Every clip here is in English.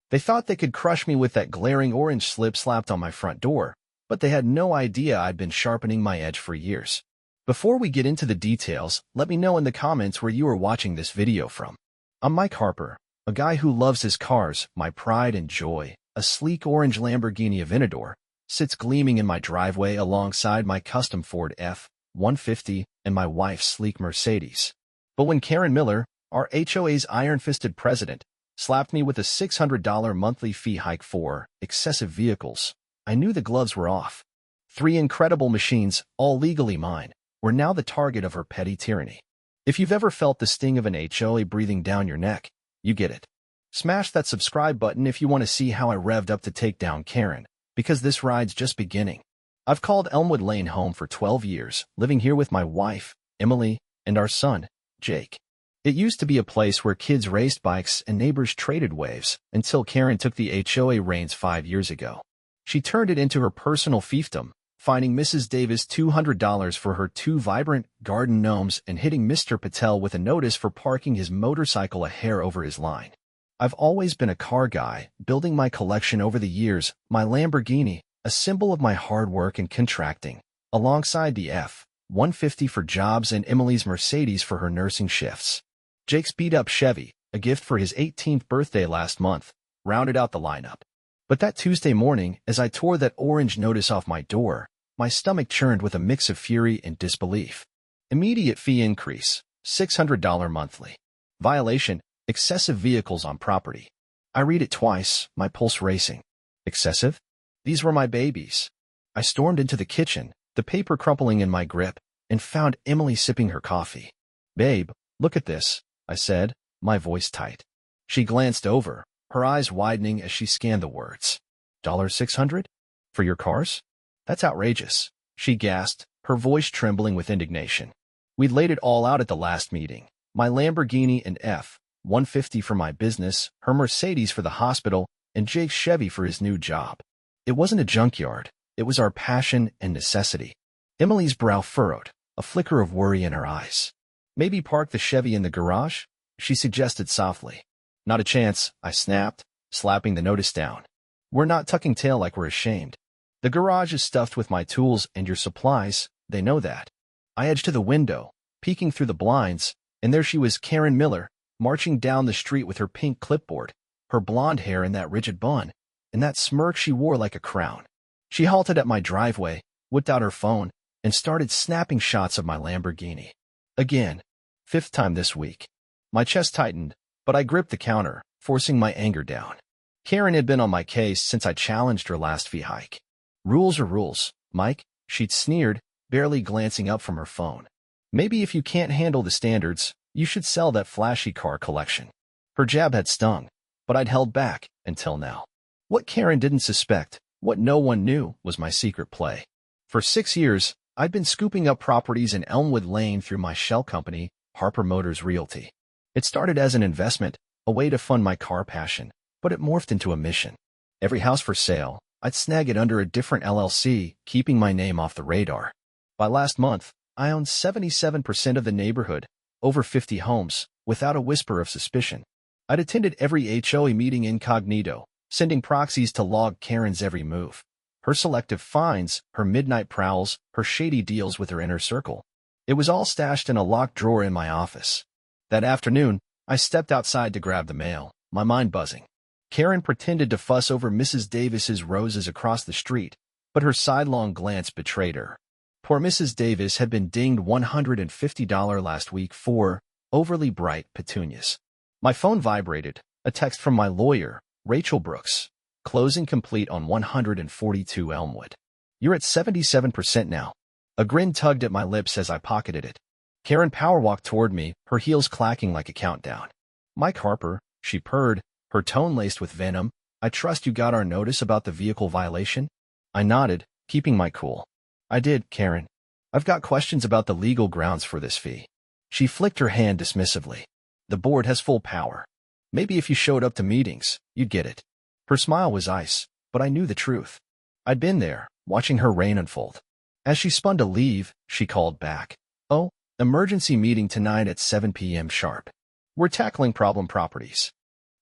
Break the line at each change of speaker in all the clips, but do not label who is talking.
They thought they could crush me with that glaring orange slip slapped on my front door, but they had no idea I'd been sharpening my edge for years. Before we get into the details, let me know in the comments where you are watching this video from. I'm Mike Harper, a guy who loves his cars, my pride and joy. A sleek orange Lamborghini Aventador sits gleaming in my driveway alongside my custom Ford F-150 and my wife's sleek Mercedes. But when Karen Miller, our HOA's iron-fisted president, slapped me with a $600 monthly fee hike for excessive vehicles, I knew the gloves were off. 3 incredible machines, all legally mine, were now the target of her petty tyranny. If you've ever felt the sting of an HOA breathing down your neck, you get it. Smash that subscribe button if you want to see how I revved up to take down Karen, because this ride's just beginning. I've called Elmwood Lane home for 12 years, living here with my wife, Emily, and our son, Jake. It used to be a place where kids raced bikes and neighbors traded waves until Karen took the HOA reins 5 years ago. She turned it into her personal fiefdom, fining Mrs. Davis $200 for her 2 vibrant garden gnomes and hitting Mr. Patel with a notice for parking his motorcycle a hair over his line. I've always been a car guy, building my collection over the years, my Lamborghini, a symbol of my hard work and contracting, alongside the F-150 for jobs and Emily's Mercedes for her nursing shifts. Jake's beat-up Chevy, a gift for his 18th birthday last month, rounded out the lineup. But that Tuesday morning, as I tore that orange notice off my door, my stomach churned with a mix of fury and disbelief. Immediate fee increase, $600 monthly. Violation, excessive vehicles on property. I read it twice, my pulse racing. Excessive? These were my babies. I stormed into the kitchen, the paper crumpling in my grip, and found Emily sipping her coffee. "Babe, look at this," I said, my voice tight. She glanced over, her eyes widening as she scanned the words. $600? For your cars? That's outrageous, she gasped, her voice trembling with indignation. We'd laid it all out at the last meeting. My Lamborghini and F-150 for my business, her Mercedes for the hospital, and Jake's Chevy for his new job. It wasn't a junkyard. It was our passion and necessity. Emily's brow furrowed, a flicker of worry in her eyes. "Maybe park the Chevy in the garage?" she suggested softly. "Not a chance," I snapped, slapping the notice down. "We're not tucking tail like we're ashamed. The garage is stuffed with my tools and your supplies, they know that." I edged to the window, peeking through the blinds, and there she was, Karen Miller, marching down the street with her pink clipboard, her blonde hair in that rigid bun, and that smirk she wore like a crown. She halted at my driveway, whipped out her phone, and started snapping shots of my Lamborghini. Again. 5th time this week. My chest tightened, but I gripped the counter, forcing my anger down. Karen had been on my case since I challenged her last fee hike. "Rules are rules, Mike," she'd sneered, barely glancing up from her phone. "Maybe if you can't handle the standards, you should sell that flashy car collection." Her jab had stung, but I'd held back until now. What Karen didn't suspect, what no one knew, was my secret play. For 6 years, I'd been scooping up properties in Elmwood Lane through my shell company, Harper Motors Realty. It started as an investment, a way to fund my car passion, but it morphed into a mission. Every house for sale, I'd snag it under a different LLC, keeping my name off the radar. By last month, I owned 77% of the neighborhood, over 50 homes, without a whisper of suspicion. I'd attended every HOA meeting incognito, sending proxies to log Karen's every move. Her selective finds, her midnight prowls, her shady deals with her inner circle. It was all stashed in a locked drawer in my office. That afternoon, I stepped outside to grab the mail, my mind buzzing. Karen pretended to fuss over Mrs. Davis's roses across the street, but her sidelong glance betrayed her. Poor Mrs. Davis had been dinged $150 last week for overly bright petunias. My phone vibrated, a text from my lawyer, Rachel Brooks. "Closing complete on 142 Elmwood. You're at 77% now." A grin tugged at my lips as I pocketed it. Karen power-walked toward me, her heels clacking like a countdown. "Mike Harper," she purred, her tone laced with venom, "I trust you got our notice about the vehicle violation?" I nodded, keeping my cool. "I did, Karen. I've got questions about the legal grounds for this fee." She flicked her hand dismissively. "The board has full power. Maybe if you showed up to meetings, you'd get it." Her smile was ice, but I knew the truth. I'd been there, watching her reign unfold. As she spun to leave, she called back. "Oh, emergency meeting tonight at 7 p.m. sharp. We're tackling problem properties."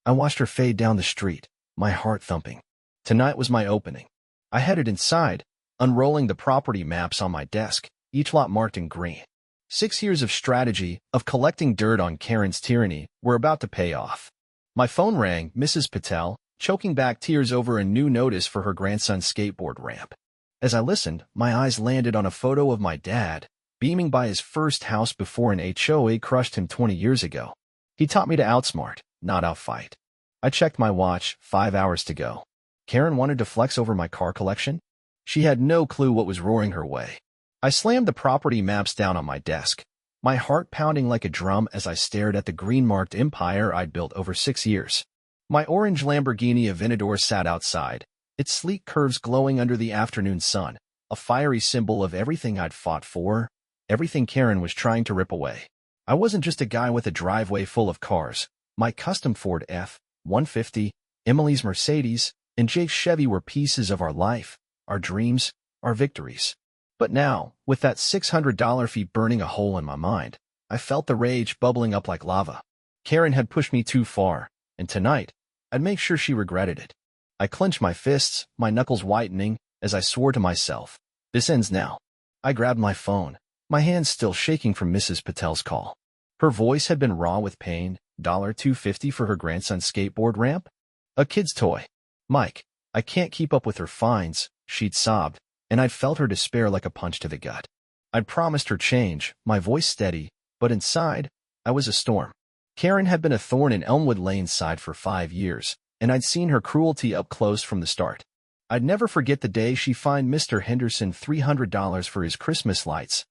I watched her fade down the street, my heart thumping. Tonight was my opening. I headed inside, unrolling the property maps on my desk, each lot marked in green. 6 years of strategy, of collecting dirt on Karen's tyranny, were about to pay off. My phone rang, Mrs. Patel, choking back tears over a new notice for her grandson's skateboard ramp. As I listened, my eyes landed on a photo of my dad, beaming by his first house before an HOA crushed him 20 years ago. He taught me to outsmart, not outfight. I checked my watch, 5 hours to go. Karen wanted to flex over my car collection? She had no clue what was roaring her way. I slammed the property maps down on my desk, my heart pounding like a drum as I stared at the green-marked empire I'd built over 6 years. My orange Lamborghini Aventador sat outside, its sleek curves glowing under the afternoon sun, a fiery symbol of everything I'd fought for, everything Karen was trying to rip away. I wasn't just a guy with a driveway full of cars. My custom Ford F-150, Emily's Mercedes, and Jake's Chevy were pieces of our life, our dreams, our victories. But now, with that $600 fee burning a hole in my mind, I felt the rage bubbling up like lava. Karen had pushed me too far, and tonight, I'd make sure she regretted it. I clenched my fists, my knuckles whitening, as I swore to myself, this ends now. I grabbed my phone, my hands still shaking from Mrs. Patel's call. Her voice had been raw with pain. $250 for her grandson's skateboard ramp? A kid's toy. Mike, I can't keep up with her fines, she'd sobbed, and I'd felt her despair like a punch to the gut. I'd promised her change, my voice steady, but inside, I was a storm. Karen had been a thorn in Elmwood Lane's side for 5 years, and I'd seen her cruelty up close from the start. I'd never forget the day she fined Mr. Henderson $300 for his Christmas lights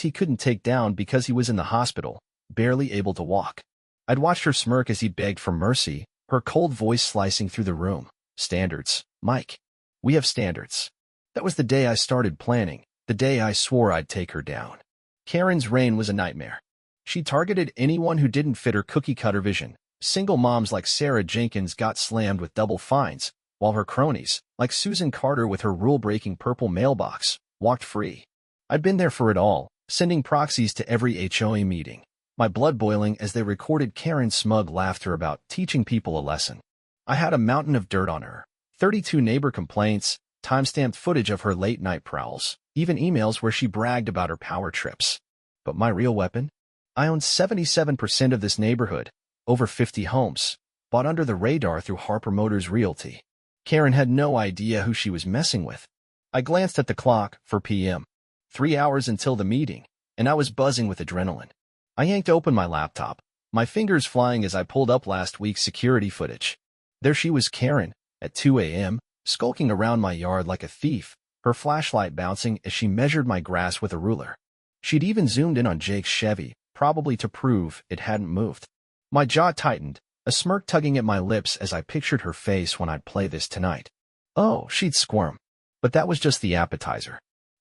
he couldn't take down because he was in the hospital, barely able to walk. I'd watched her smirk as he begged for mercy, her cold voice slicing through the room. Standards, Mike. We have standards. That was the day I started planning, the day I swore I'd take her down. Karen's reign was a nightmare. She targeted anyone who didn't fit her cookie-cutter vision. Single moms like Sarah Jenkins got slammed with double fines, while her cronies, like Susan Carter with her rule-breaking purple mailbox, walked free. I'd been there for it all, sending proxies to every HOA meeting, my blood boiling as they recorded Karen's smug laughter about teaching people a lesson. I had a mountain of dirt on her, 32 neighbor complaints, time-stamped footage of her late-night prowls, even emails where she bragged about her power trips. But my real weapon? I owned 77% of this neighborhood, over 50 homes, bought under the radar through Harper Motors Realty. Karen had no idea who she was messing with. I glanced at the clock, 4 p.m. 3 hours until the meeting, and I was buzzing with adrenaline. I yanked open my laptop, my fingers flying as I pulled up last week's security footage. There she was, Karen, at 2 a.m., skulking around my yard like a thief, her flashlight bouncing as she measured my grass with a ruler. She'd even zoomed in on Jake's Chevy, probably to prove it hadn't moved. My jaw tightened, a smirk tugging at my lips as I pictured her face when I'd play this tonight. Oh, she'd squirm. But that was just the appetizer.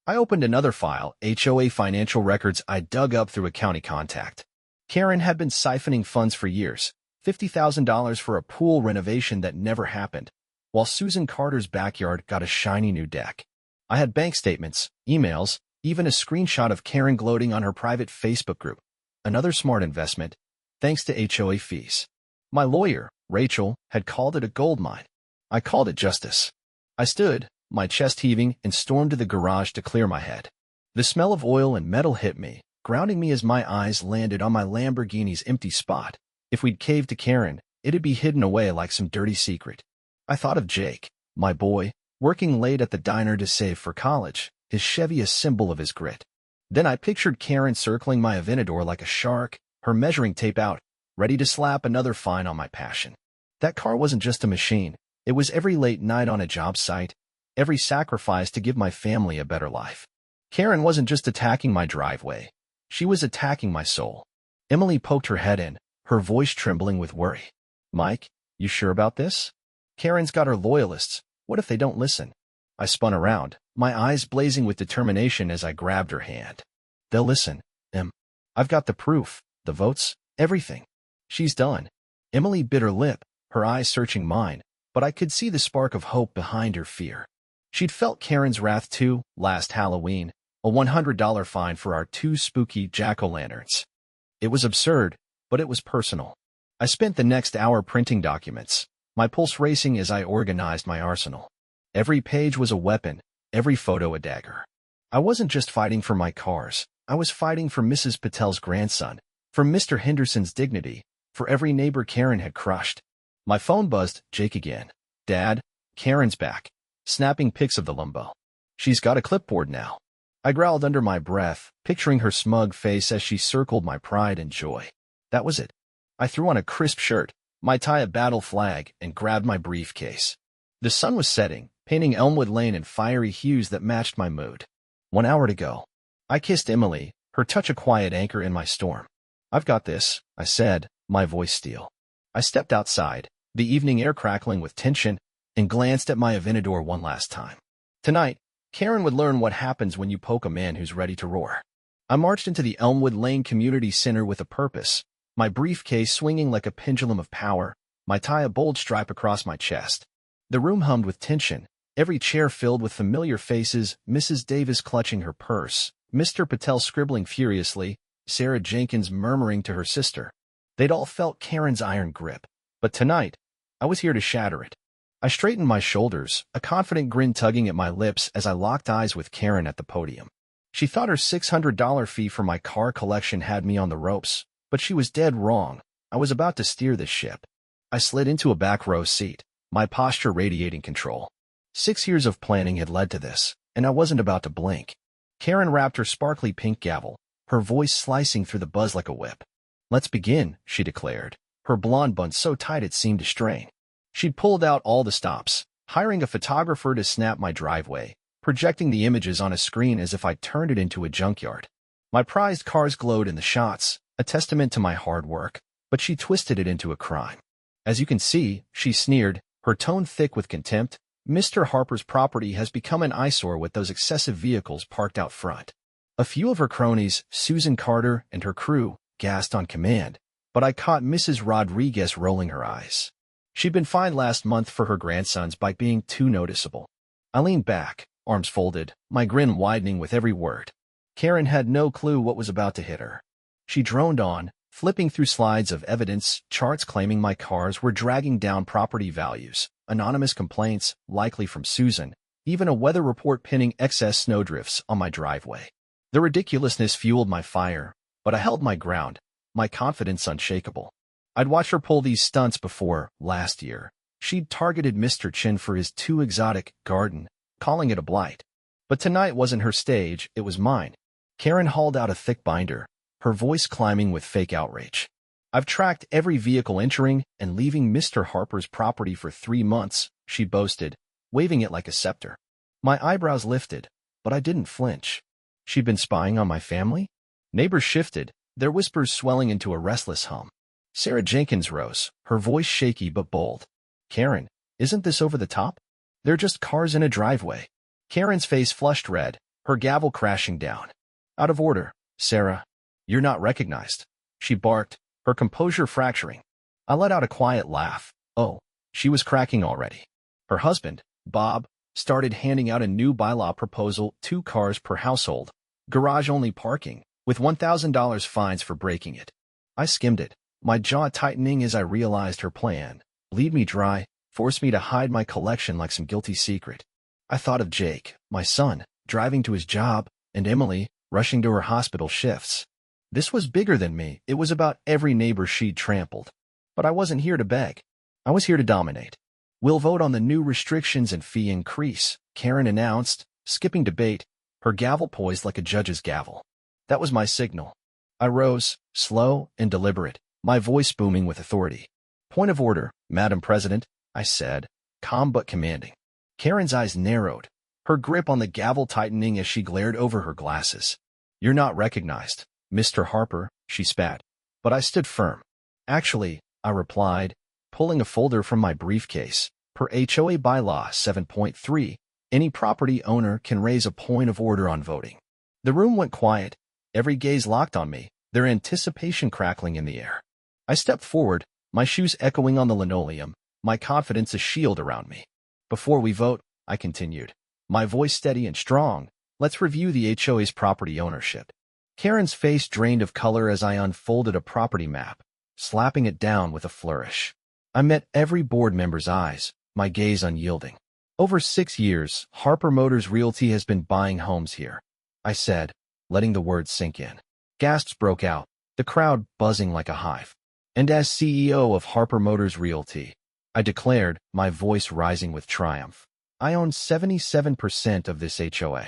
I opened another file, HOA financial records I dug up through a county contact. Karen had been siphoning funds for years, $50,000 for a pool renovation that never happened, while Susan Carter's backyard got a shiny new deck. I had bank statements, emails, even a screenshot of Karen gloating on her private Facebook group. Another smart investment, thanks to HOA fees. My lawyer, Rachel, had called it a goldmine. I called it justice. I stood, my chest heaving, and stormed to the garage to clear my head. The smell of oil and metal hit me, grounding me as my eyes landed on my Lamborghini's empty spot. If we'd caved to Karen, it'd be hidden away like some dirty secret. I thought of Jake, my boy, working late at the diner to save for college, his Chevy a symbol of his grit. Then I pictured Karen circling my Aventador like a shark, her measuring tape out, ready to slap another fine on my passion. That car wasn't just a machine. It was every late night on a job site, every sacrifice to give my family a better life. Karen wasn't just attacking my driveway. She was attacking my soul. Emily poked her head in, her voice trembling with worry. Mike, you sure about this? Karen's got her loyalists. What if they don't listen? I spun around, my eyes blazing with determination as I grabbed her hand. They'll listen, Em. I've got the proof, the votes, everything. She's done. Emily bit her lip, her eyes searching mine, but I could see the spark of hope behind her fear. She'd felt Karen's wrath too, last Halloween, a $100 fine for our 2 spooky jack-o'-lanterns. It was absurd, but it was personal. I spent the next hour printing documents, my pulse racing as I organized my arsenal. Every page was a weapon, every photo a dagger. I wasn't just fighting for my cars. I was fighting for Mrs. Patel's grandson, for Mr. Henderson's dignity, for every neighbor Karen had crushed. My phone buzzed. Jake again. Dad, Karen's back, snapping pics of the lumbo. She's got a clipboard now. I growled under my breath, picturing her smug face as she circled my pride and joy. That was it. I threw on a crisp shirt, my tie a battle flag, and grabbed my briefcase. The sun was setting, painting Elmwood Lane in fiery hues that matched my mood. 1 hour to go. I kissed Emily, her touch a quiet anchor in my storm. I've got this, I said, my voice steel. I stepped outside, the evening air crackling with tension, and glanced at my Aventador one last time. Tonight, Karen would learn what happens when you poke a man who's ready to roar. I marched into the Elmwood Lane Community Center with a purpose, my briefcase swinging like a pendulum of power, my tie a bold stripe across my chest. The room hummed with tension, every chair filled with familiar faces, Mrs. Davis clutching her purse, Mr. Patel scribbling furiously, Sarah Jenkins murmuring to her sister. They'd all felt Karen's iron grip, but tonight, I was here to shatter it. I straightened my shoulders, a confident grin tugging at my lips as I locked eyes with Karen at the podium. She thought her $600 fee for my car collection had me on the ropes, but she was dead wrong. I was about to steer this ship. I slid into a back row seat, my posture radiating control. 6 years of planning had led to this, and I wasn't about to blink. Karen wrapped her sparkly pink gavel, her voice slicing through the buzz like a whip. Let's begin, she declared, her blonde bun so tight it seemed to strain. She'd pulled out all the stops, hiring a photographer to snap my driveway, projecting the images on a screen as if I turned it into a junkyard. My prized cars glowed in the shots, a testament to my hard work, but she twisted it into a crime. As you can see, she sneered, her tone thick with contempt, Mr. Harper's property has become an eyesore with those excessive vehicles parked out front. A few of her cronies, Susan Carter and her crew, gasped on command, but I caught Mrs. Rodriguez rolling her eyes. She'd been fined last month for her grandson's bike being too noticeable. I leaned back, arms folded, my grin widening with every word. Karen had no clue what was about to hit her. She droned on, flipping through slides of evidence, charts claiming my cars were dragging down property values, anonymous complaints, likely from Susan, even a weather report pinning excess snowdrifts on my driveway. The ridiculousness fueled my fire, but I held my ground, my confidence unshakable. I'd watched her pull these stunts before, last year. She'd targeted Mr. Chin for his too exotic garden, calling it a blight. But tonight wasn't her stage, it was mine. Karen hauled out a thick binder, her voice climbing with fake outrage. I've tracked every vehicle entering and leaving Mr. Harper's property for 3 months, she boasted, waving it like a scepter. My eyebrows lifted, but I didn't flinch. She'd been spying on my family? Neighbors shifted, their whispers swelling into a restless hum. Sarah Jenkins rose, her voice shaky but bold. Karen, isn't this over the top? They're just cars in a driveway. Karen's face flushed red, her gavel crashing down. Out of order, Sarah. You're not recognized. She barked, her composure fracturing. I let out a quiet laugh. Oh, she was cracking already. Her husband, Bob, started handing out a new bylaw proposal, 2 cars per household, garage-only parking, with $1,000 fines for breaking it. I skimmed it, my jaw tightening as I realized her plan. Bleed me dry, force me to hide my collection like some guilty secret. I thought of Jake, my son, driving to his job, and Emily, rushing to her hospital shifts. This was bigger than me. It was about every neighbor she'd trampled. But I wasn't here to beg. I was here to dominate. We'll vote on the new restrictions and fee increase, Karen announced, skipping debate, her gavel poised like a judge's gavel. That was my signal. I rose, slow and deliberate, my voice booming with authority. Point of order, Madam President, I said, calm but commanding. Karen's eyes narrowed, her grip on the gavel tightening as she glared over her glasses. You're not recognized, Mr. Harper, she spat. But I stood firm. Actually, I replied, pulling a folder from my briefcase. Per HOA bylaw 7.3, any property owner can raise a point of order on voting. The room went quiet, every gaze locked on me, their anticipation crackling in the air. I stepped forward, my shoes echoing on the linoleum, my confidence a shield around me. Before we vote, I continued, my voice steady and strong, let's review the HOA's property ownership. Karen's face drained of color as I unfolded a property map, slapping it down with a flourish. I met every board member's eyes, my gaze unyielding. Over 6 years, Harper Motors Realty has been buying homes here, I said, letting the words sink in. Gasps broke out, the crowd buzzing like a hive. And as CEO of Harper Motors Realty, I declared, my voice rising with triumph, I own 77% of this HOA.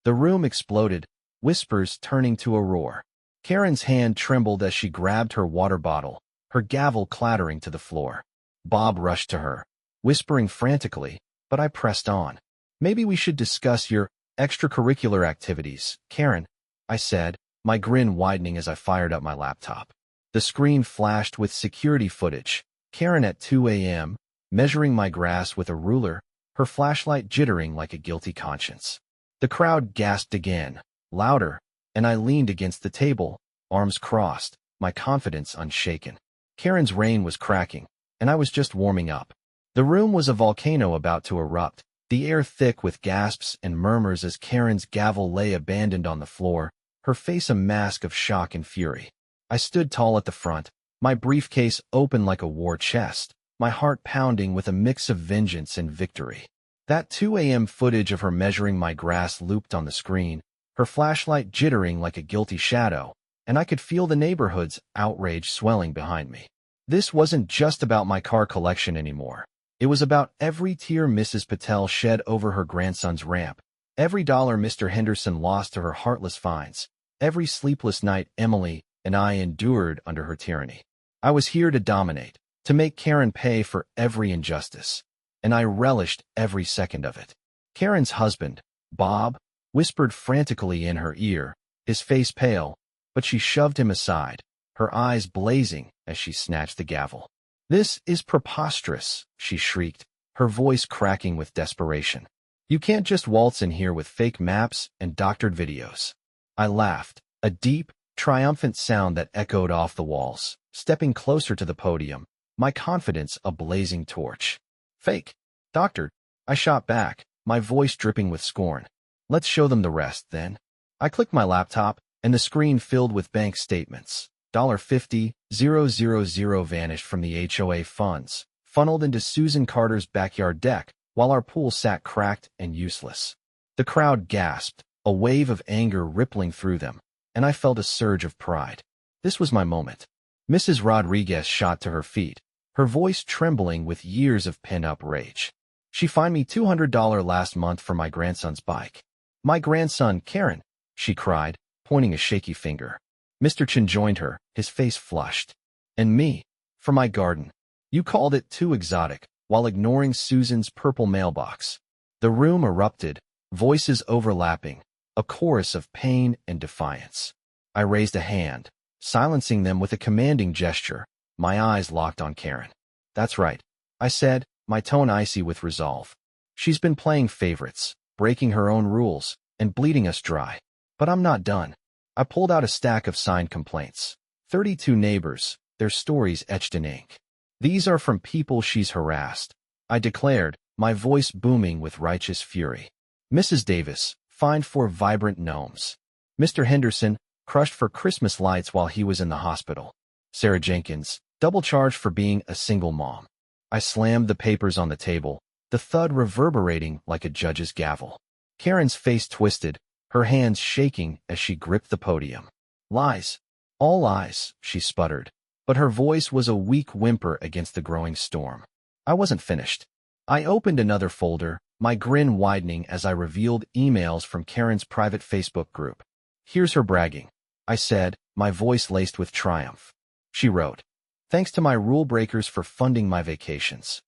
The room exploded, whispers turning to a roar. Karen's hand trembled as she grabbed her water bottle, her gavel clattering to the floor. Bob rushed to her, whispering frantically, but I pressed on. Maybe we should discuss your extracurricular activities, Karen, I said, my grin widening as I fired up my laptop. The screen flashed with security footage. Karen at 2 a.m., measuring my grass with a ruler, her flashlight jittering like a guilty conscience. The crowd gasped again, louder, and I leaned against the table, arms crossed, my confidence unshaken. Karen's reign was cracking, and I was just warming up. The room was a volcano about to erupt, the air thick with gasps and murmurs as Karen's gavel lay abandoned on the floor, her face a mask of shock and fury. I stood tall at the front, my briefcase open like a war chest, my heart pounding with a mix of vengeance and victory. That 2 a.m. footage of her measuring my grass looped on the screen, her flashlight jittering like a guilty shadow, and I could feel the neighborhood's outrage swelling behind me. This wasn't just about my car collection anymore. It was about every tear Mrs. Patel shed over her grandson's ramp, every dollar Mr. Henderson lost to her heartless fines, every sleepless night Emily and I endured under her tyranny. I was here to dominate, to make Karen pay for every injustice, and I relished every second of it. Karen's husband, Bob, whispered frantically in her ear, his face pale, but she shoved him aside, her eyes blazing as she snatched the gavel. "This is preposterous," she shrieked, her voice cracking with desperation. "You can't just waltz in here with fake maps and doctored videos." I laughed, a deep, triumphant sound that echoed off the walls, stepping closer to the podium, my confidence a blazing torch. "Fake? Doctored?" I shot back, my voice dripping with scorn. "Let's show them the rest, then." I clicked my laptop, and the screen filled with bank statements. $50,000 vanished from the HOA funds, funneled into Susan Carter's backyard deck, while our pool sat cracked and useless. The crowd gasped, a wave of anger rippling through them, and I felt a surge of pride. This was my moment. Mrs. Rodriguez shot to her feet, her voice trembling with years of pent-up rage. "She fined me $200 last month for my grandson's bike." "My grandson, Karen," she cried, pointing a shaky finger. Mr. Chin joined her, his face flushed. "And me, for my garden. You called it too exotic," while ignoring Susan's purple mailbox. The room erupted, voices overlapping, a chorus of pain and defiance. I raised a hand, silencing them with a commanding gesture, my eyes locked on Karen. "That's right," I said, my tone icy with resolve. "She's been playing favorites, breaking her own rules, and bleeding us dry. But I'm not done." I pulled out a stack of signed complaints. 32 neighbors, their stories etched in ink. "These are from people she's harassed," I declared, my voice booming with righteous fury. "Mrs. Davis, fined for vibrant gnomes. Mr. Henderson, crushed for Christmas lights while he was in the hospital. Sarah Jenkins, double charged for being a single mom." I slammed the papers on the table, the thud reverberating like a judge's gavel. Karen's face twisted, her hands shaking as she gripped the podium. "Lies. All lies," she sputtered, but her voice was a weak whimper against the growing storm. I wasn't finished. I opened another folder, my grin widening as I revealed emails from Karen's private Facebook group. "Here's her bragging," I said, my voice laced with triumph. She wrote, "Thanks to my rule breakers for funding my vacations.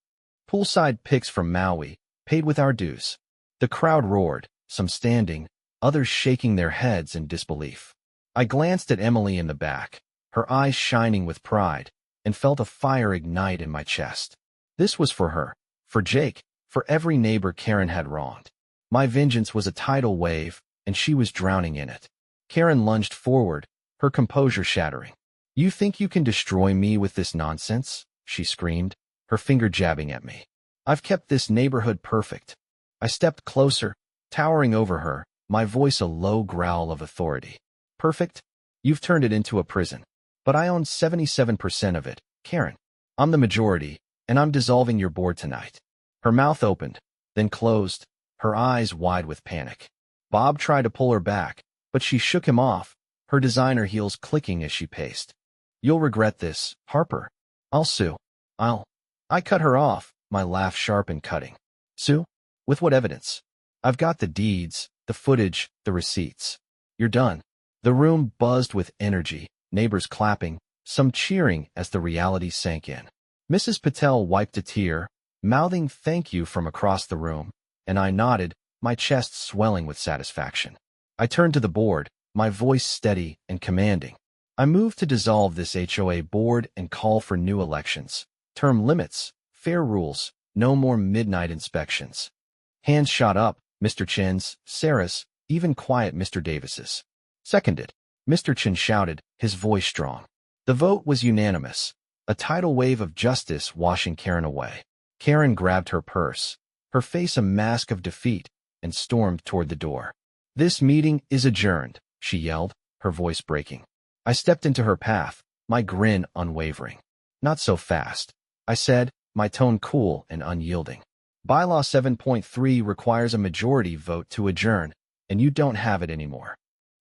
Poolside pics from Maui, paid with our dues." The crowd roared, some standing, others shaking their heads in disbelief. I glanced at Emily in the back, her eyes shining with pride, and felt a fire ignite in my chest. This was for her, for Jake, for every neighbor Karen had wronged. My vengeance was a tidal wave, and she was drowning in it. Karen lunged forward, her composure shattering. "You think you can destroy me with this nonsense?" she screamed, her finger jabbing at me. "I've kept this neighborhood perfect." I stepped closer, towering over her, my voice a low growl of authority. "Perfect? You've turned it into a prison. But I own 77% of it, Karen. I'm the majority, and I'm dissolving your board tonight." Her mouth opened, then closed, her eyes wide with panic. Bob tried to pull her back, but she shook him off, her designer heels clicking as she paced. "You'll regret this, Harper. I'll sue. I cut her off, my laugh sharp and cutting. "Sue? With what evidence? I've got the deeds, the footage, the receipts." "You're done." The room buzzed with energy, neighbors clapping, some cheering as the reality sank in. Mrs. Patel wiped a tear, mouthing thank you from across the room, and I nodded, my chest swelling with satisfaction. I turned to the board, my voice steady and commanding. "I move to dissolve this HOA board and call for new elections. Term limits, fair rules, no more midnight inspections." Hands shot up, Mr. Chen's, Sarah's, even quiet Mr. Davis's. "Seconded," Mr. Chen shouted, his voice strong. The vote was unanimous, a tidal wave of justice washing Karen away. Karen grabbed her purse, her face a mask of defeat, and stormed toward the door. "This meeting is adjourned," she yelled, her voice breaking. I stepped into her path, my grin unwavering. "Not so fast," I said, my tone cool and unyielding. "Bylaw 7.3 requires a majority vote to adjourn, and you don't have it anymore."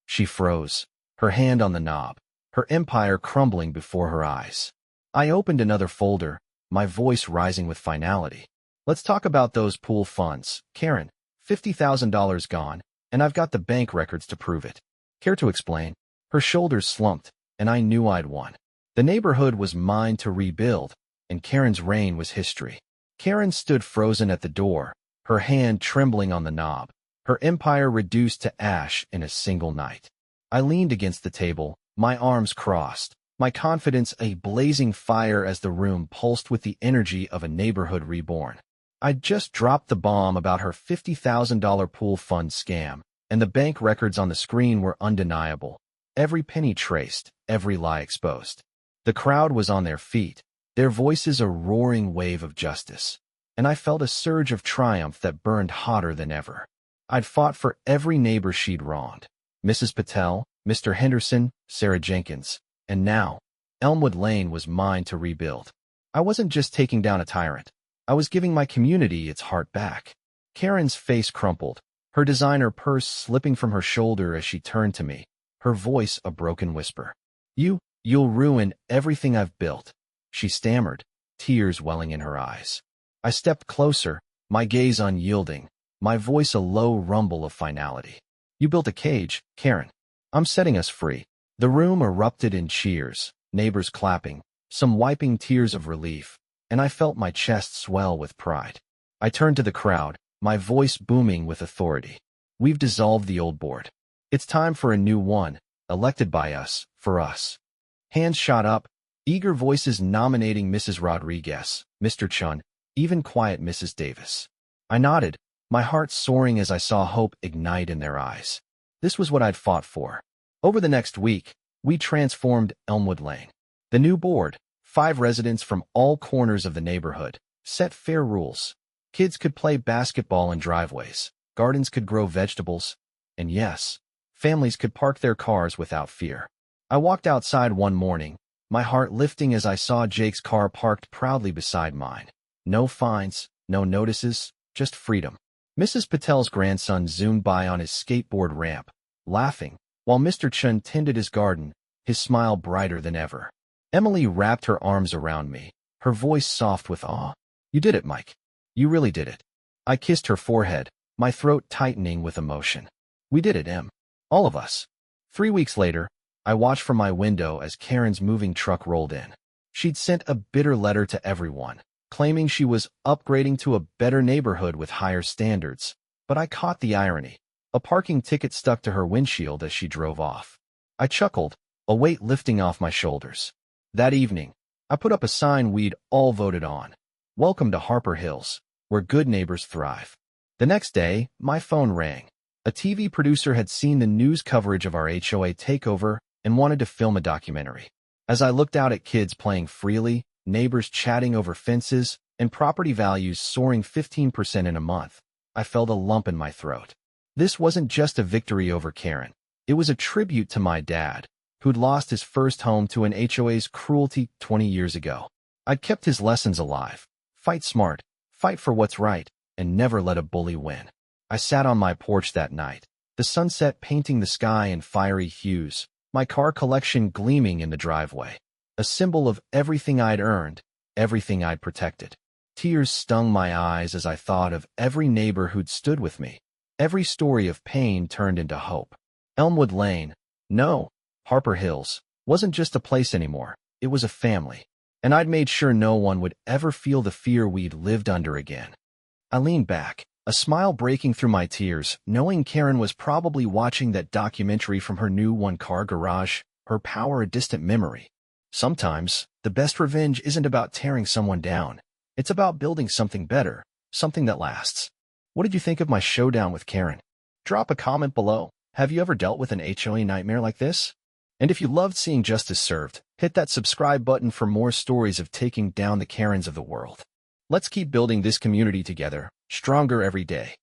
She froze, her hand on the knob, her empire crumbling before her eyes. I opened another folder, my voice rising with finality. "Let's talk about those pool funds, Karen. $50,000 gone, and I've got the bank records to prove it. Care to explain?" Her shoulders slumped, and I knew I'd won. The neighborhood was mine to rebuild, and Karen's reign was history. Karen stood frozen at the door, her hand trembling on the knob, her empire reduced to ash in a single night. I leaned against the table, my arms crossed, my confidence a blazing fire as the room pulsed with the energy of a neighborhood reborn. I'd just dropped the bomb about her $50,000 pool fund scam, and the bank records on the screen were undeniable. Every penny traced, every lie exposed. The crowd was on their feet, their voices a roaring wave of justice, and I felt a surge of triumph that burned hotter than ever. I'd fought for every neighbor she'd wronged. Mrs. Patel, Mr. Henderson, Sarah Jenkins, and now, Elmwood Lane was mine to rebuild. I wasn't just taking down a tyrant. I was giving my community its heart back. Karen's face crumpled, her designer purse slipping from her shoulder as she turned to me, her voice a broken whisper. You'll ruin everything I've built," she stammered, tears welling in her eyes. I stepped closer, my gaze unyielding, my voice a low rumble of finality. "You built a cage, Karen. I'm setting us free." The room erupted in cheers, neighbors clapping, some wiping tears of relief, and I felt my chest swell with pride. I turned to the crowd, my voice booming with authority. "We've dissolved the old board. It's time for a new one, elected by us, for us." Hands shot up, eager voices nominating Mrs. Rodriguez, Mr. Chun, even quiet Mrs. Davis. I nodded, my heart soaring as I saw hope ignite in their eyes. This was what I'd fought for. Over the next week, we transformed Elmwood Lane. The new board, 5 residents from all corners of the neighborhood, set fair rules. Kids could play basketball in driveways, gardens could grow vegetables, and yes, families could park their cars without fear. I walked outside one morning, my heart lifting as I saw Jake's car parked proudly beside mine. No fines, no notices, just freedom. Mrs. Patel's grandson zoomed by on his skateboard ramp, laughing, while Mr. Chun tended his garden, his smile brighter than ever. Emily wrapped her arms around me, her voice soft with awe. "You did it, Mike. You really did it." I kissed her forehead, my throat tightening with emotion. "We did it, Em. All of us." 3 weeks later, I watched from my window as Karen's moving truck rolled in. She'd sent a bitter letter to everyone, claiming she was upgrading to a better neighborhood with higher standards, but I caught the irony. A parking ticket stuck to her windshield as she drove off. I chuckled, a weight lifting off my shoulders. That evening, I put up a sign we'd all voted on. "Welcome to Harper Hills, where good neighbors thrive." The next day, my phone rang. A TV producer had seen the news coverage of our HOA takeover and wanted to film a documentary. As I looked out at kids playing freely, neighbors chatting over fences, and property values soaring 15% in a month, I felt a lump in my throat. This wasn't just a victory over Karen. It was a tribute to my dad, who'd lost his first home to an HOA's cruelty 20 years ago. I'd kept his lessons alive, Fight smart, fight for what's right, and never let a bully win. I sat on my porch that night, the sunset painting the sky in fiery hues, my car collection gleaming in the driveway, a symbol of everything I'd earned, everything I'd protected. Tears stung my eyes as I thought of every neighbor who'd stood with me. Every story of pain turned into hope. Elmwood Lane, no, Harper Hills, wasn't just a place anymore. It was a family. And I'd made sure no one would ever feel the fear we'd lived under again. I leaned back, a smile breaking through my tears, knowing Karen was probably watching that documentary from her new one-car garage, Her Power a Distant Memory. Sometimes, the best revenge isn't about tearing someone down. It's about building something better, something that lasts. What did you think of my showdown with Karen? Drop a comment below. Have you ever dealt with an HOA nightmare like this? And if you loved seeing justice served, hit that subscribe button for more stories of taking down the Karens of the world. Let's keep building this community together, stronger every day.